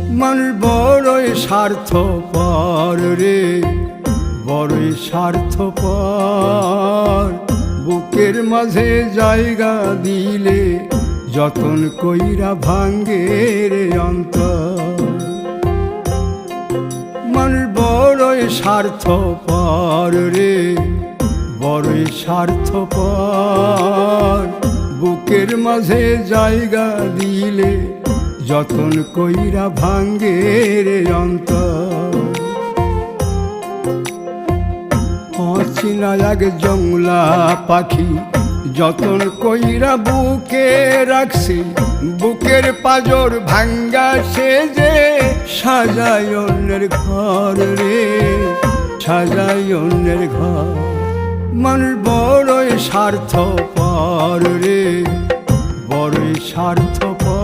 মানুষ বড়ই স্বার্থপর রে, বড়ই স্বার্থপর। বুকের মাঝে জায়গা দিলে যতন কইরা ভাঙ্গে রে অন্তর। মানুষ বড়ই স্বার্থপর রে, বড়ই স্বার্থপর। বুকের মাঝে জায়গা দিলে যতন কইরা ভাঙ্গে রে অন্তর। অচিনা এক জংলা পাখি যতন কইরা বুকে রাখছি, বুকের পাজর ভাঙ্গা সে যে সাজায় অন্যের ঘর রে, সাজায় অন্যের ঘর। মানুষ বড়ই স্বার্থপর রে, বড়ই স্বার্থপর।